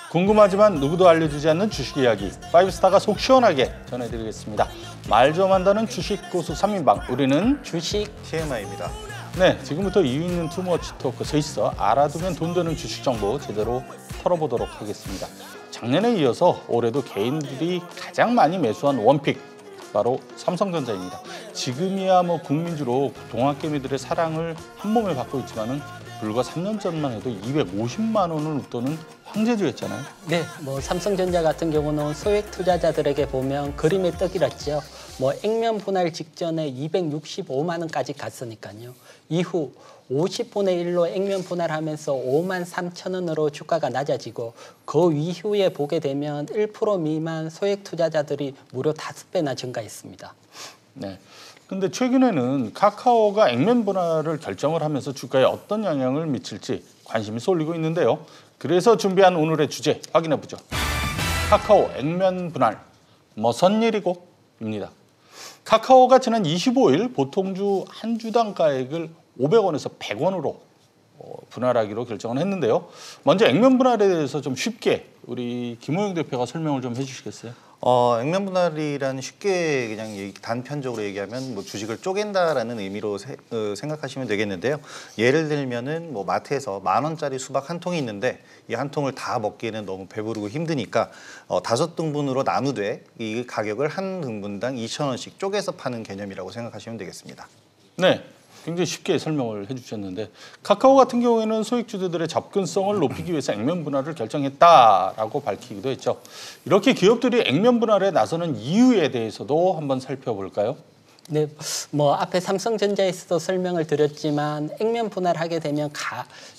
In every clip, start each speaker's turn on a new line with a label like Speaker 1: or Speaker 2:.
Speaker 1: 궁금하지만 누구도 알려주지 않는 주식 이야기, 파이브스타가 속 시원하게 전해드리겠습니다. 말 좀 한다는 주식 고수 3인방, 우리는
Speaker 2: 주식
Speaker 3: TMI입니다.
Speaker 1: 네, 지금부터 이유 있는 투머치 토크 서 있어 알아두면 돈 되는 주식 정보 제대로 털어보도록 하겠습니다. 작년에 이어서 올해도 개인들이 가장 많이 매수한 원픽, 바로 삼성전자입니다. 지금이야 뭐 국민주로 동학개미들의 사랑을 한 몸에 받고 있지만은 불과 3년 전만 해도 250만 원을 웃도는 황제주였잖아요.
Speaker 2: 네, 뭐 삼성전자 같은 경우는 소액 투자자들에게 보면 그림의 떡이랐죠. 뭐 액면 분할 직전에 265만 원까지 갔으니까요. 이후 50분의 1로 액면 분할하면서 5만 3천 원으로 주가가 낮아지고 그 이후에 보게 되면 1% 미만 소액 투자자들이 무려 5배나 증가했습니다.
Speaker 1: 네. 근데 최근에는 카카오가 액면 분할을 결정을 하면서 주가에 어떤 영향을 미칠지 관심이 쏠리고 있는데요. 그래서 준비한 오늘의 주제 확인해 보죠. 카카오 액면 분할 무슨 일이고? 입니다. 카카오가 지난 25일 보통주 한 주당 가액을 500원에서 100원으로 분할하기로 결정을 했는데요. 먼저 액면 분할에 대해서 좀 쉽게 우리 김호영 대표가 설명을 좀 해주시겠어요?
Speaker 3: 액면 분할이라는 쉽게 그냥 단편적으로 얘기하면 뭐 주식을 쪼갠다라는 의미로 생각하시면 되겠는데요. 예를 들면은 뭐 마트에서 10,000원짜리 수박 한 통이 있는데 이 한 통을 다 먹기에는 너무 배부르고 힘드니까 5등분으로 나누되 이 가격을 한 등분당 2,000원씩 쪼개서 파는 개념이라고 생각하시면 되겠습니다.
Speaker 1: 네. 굉장히 쉽게 설명을 해주셨는데 카카오 같은 경우에는 소액주주들의 접근성을 높이기 위해서 액면 분할을 결정했다라고 밝히기도 했죠. 이렇게 기업들이 액면 분할에 나서는 이유에 대해서도 한번 살펴볼까요?
Speaker 2: 네, 뭐 앞에 삼성전자에서도 설명을 드렸지만 액면 분할하게 되면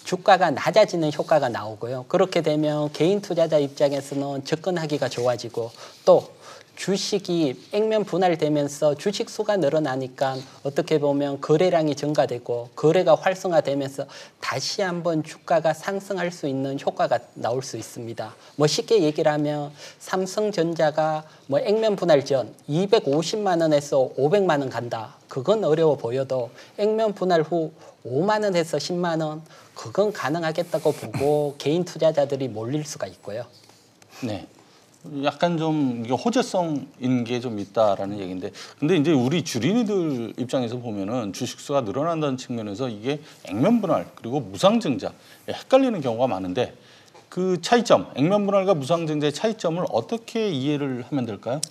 Speaker 2: 주가가 낮아지는 효과가 나오고요. 그렇게 되면 개인 투자자 입장에서는 접근하기가 좋아지고 또 주식이 액면 분할되면서 주식 수가 늘어나니까 어떻게 보면 거래량이 증가되고 거래가 활성화되면서 다시 한번 주가가 상승할 수 있는 효과가 나올 수 있습니다. 뭐 쉽게 얘기를 하면 삼성전자가 뭐 액면 분할 전 250만 원에서 500만 원 간다. 그건 어려워 보여도 액면 분할 후 5만 원에서 10만 원 그건 가능하겠다고 보고 개인 투자자들이 몰릴 수가 있고요.
Speaker 1: 네. 약간 좀 이게 호재성인 게 좀 있다라는 얘기인데, 근데 이제 우리 주린이들 입장에서 보면은 주식수가 늘어난다는 측면에서 이게 액면 분할 그리고 무상증자 헷갈리는 경우가 많은데 그 차이점, 액면 분할과 무상증자의 차이점을 어떻게 이해를 하면 될까요?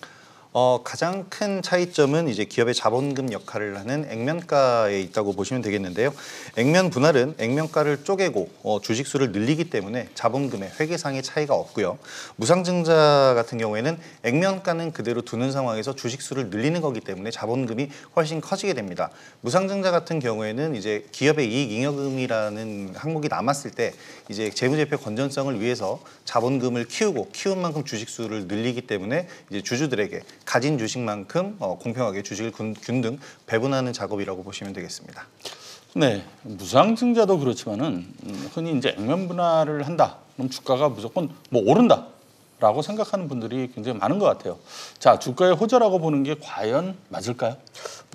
Speaker 3: 가장 큰 차이점은 이제 기업의 자본금 역할을 하는 액면가에 있다고 보시면 되겠는데요. 액면 분할은 액면가를 쪼개고 주식수를 늘리기 때문에 자본금의 회계상의 차이가 없고요. 무상증자 같은 경우에는 액면가는 그대로 두는 상황에서 주식수를 늘리는 거기 때문에 자본금이 훨씬 커지게 됩니다. 무상증자 같은 경우에는 이제 기업의 이익잉여금이라는 항목이 남았을 때 이제 재무제표 건전성을 위해서 자본금을 키운 만큼 주식수를 늘리기 때문에 이제 주주들에게 가진 주식만큼 공평하게 주식을 균등 배분하는 작업이라고 보시면 되겠습니다.
Speaker 1: 네, 무상증자도 그렇지만은 흔히 이제 액면 분할을 한다. 그럼 주가가 무조건 뭐 오른다라고 생각하는 분들이 굉장히 많은 것 같아요. 자, 주가의 호재라고 보는 게 과연 맞을까요?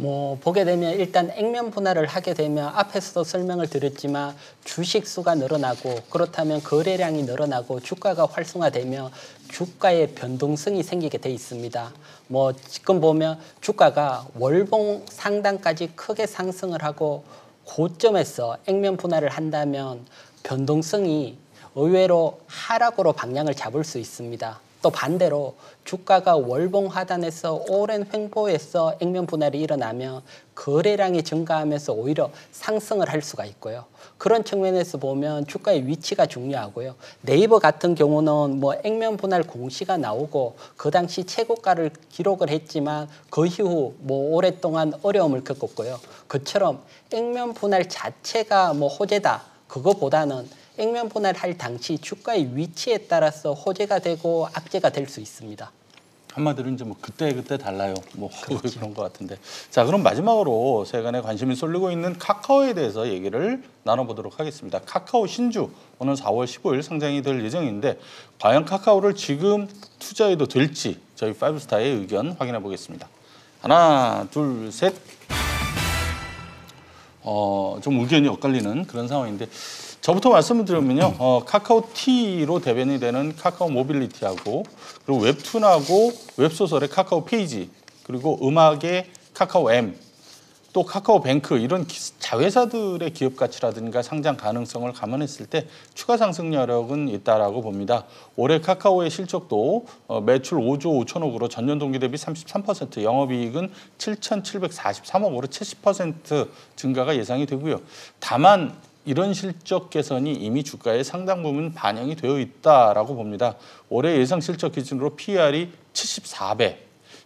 Speaker 2: 뭐 보게 되면 일단 액면 분할을 하게 되면 앞에서도 설명을 드렸지만 주식 수가 늘어나고 그렇다면 거래량이 늘어나고 주가가 활성화되면 주가의 변동성이 생기게 돼 있습니다. 뭐 지금 보면 주가가 월봉 상단까지 크게 상승을 하고 고점에서 액면 분할을 한다면 변동성이 의외로 하락으로 방향을 잡을 수 있습니다. 또 반대로 주가가 월봉 하단에서 오랜 횡보에서 액면 분할이 일어나면 거래량이 증가하면서 오히려 상승을 할 수가 있고요. 그런 측면에서 보면 주가의 위치가 중요하고요. 네이버 같은 경우는 뭐 액면 분할 공시가 나오고 그 당시 최고가를 기록을 했지만 그 이후 뭐 오랫동안 어려움을 겪었고요. 그처럼 액면 분할 자체가 뭐 호재다. 그거보다는 액면 분할할 당시 주가의 위치에 따라서 호재가 되고 악재가 될 수 있습니다.
Speaker 1: 한마디로 이제 뭐 그때 달라요. 뭐 그렇죠. 그런 것 같은데. 자, 그럼 마지막으로 세간에 관심이 쏠리고 있는 카카오에 대해서 얘기를 나눠보도록 하겠습니다. 카카오 신주 오늘 4월 15일 상장이 될 예정인데 과연 카카오를 지금 투자해도 될지 저희 파이브스타의 의견 확인해 보겠습니다. 하나, 둘, 셋. 좀 의견이 엇갈리는 그런 상황인데 저부터 말씀을 드리면요. 카카오티로 대변이 되는 카카오 모빌리티하고 그리고 웹툰하고 웹소설의 카카오 페이지 그리고 음악의 카카오 M 또 카카오뱅크 이런 자회사들의 기업 가치라든가 상장 가능성을 감안했을 때 추가 상승 여력은 있다라고 봅니다. 올해 카카오의 실적도 매출 5조 5천억으로 전년 동기 대비 33%, 영업이익은 7,743억으로 70% 증가가 예상이 되고요. 다만 이런 실적 개선이 이미 주가에 상당 부분 반영이 되어 있다라고 봅니다. 올해 예상 실적 기준으로 PER이 74배,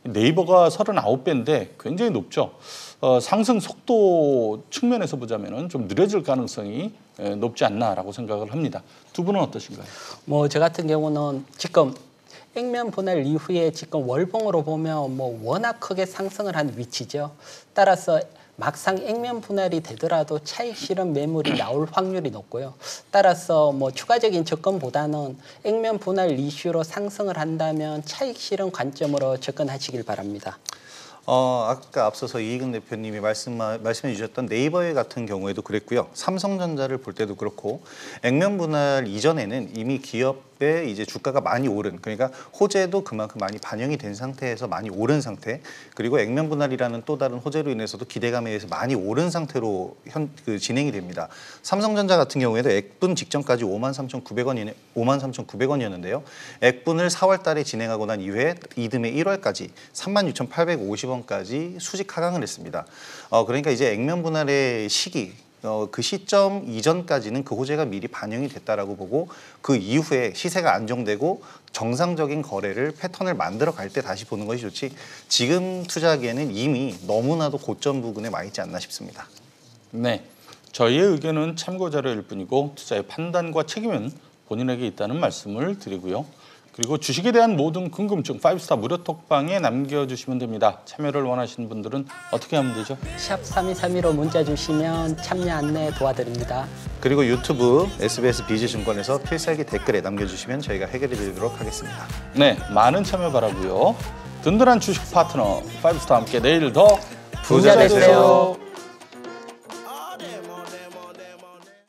Speaker 1: 네이버가 39배인데 굉장히 높죠. 상승 속도 측면에서 보자면은 좀 느려질 가능성이 높지 않나라고 생각을 합니다. 두 분은 어떠신가요?
Speaker 2: 뭐 저 같은 경우는 지금 액면 분할 이후에 지금 월봉으로 보면 뭐 워낙 크게 상승을 한 위치죠. 따라서 막상 액면 분할이 되더라도 차익 실현 매물이 나올 확률이 높고요. 따라서 뭐 추가적인 접근보다는 액면 분할 이슈로 상승을 한다면 차익 실현 관점으로 접근하시길 바랍니다.
Speaker 3: 아까 앞서서 이익은 대표님이 말씀해 주셨던 네이버 같은 경우에도 그랬고요. 삼성전자를 볼 때도 그렇고 액면 분할 이전에는 이미 기업의 이제 주가가 많이 오른, 그러니까 호재도 그만큼 많이 반영이 된 상태에서 많이 오른 상태, 그리고 액면 분할이라는 또 다른 호재로 인해서도 기대감에 의해서 많이 오른 상태로 진행이 됩니다. 삼성전자 같은 경우에도 액분 직전까지 53,900원이었는데요. 액분을 4월 달에 진행하고 난 이후에 이듬해 1월까지 36,850원까지 수직 하강을 했습니다. 그러니까 이제 액면 분할의 시기, 그 시점 이전까지는 그 호재가 미리 반영이 됐다라고 보고 그 이후에 시세가 안정되고 정상적인 거래를 패턴을 만들어 갈 때 다시 보는 것이 좋지, 지금 투자하기에는 이미 너무나도 고점 부근에 와 있지 않나 싶습니다.
Speaker 1: 네, 저희의 의견은 참고 자료일 뿐이고 투자의 판단과 책임은 본인에게 있다는 말씀을 드리고요. 그리고 주식에 대한 모든 궁금증 5스타 무료 톡방에 남겨주시면 됩니다. 참여를 원하시는 분들은 어떻게 하면 되죠?
Speaker 2: 샵 3232로 문자 주시면 참여 안내 도와드립니다.
Speaker 3: 그리고 유튜브 SBS 비즈증권에서 필살기 댓글에 남겨주시면 저희가 해결해 드리도록 하겠습니다.
Speaker 1: 네, 많은 참여 바라고요. 든든한 주식 파트너 5스타와 함께 내일 더
Speaker 2: 부자 되세요.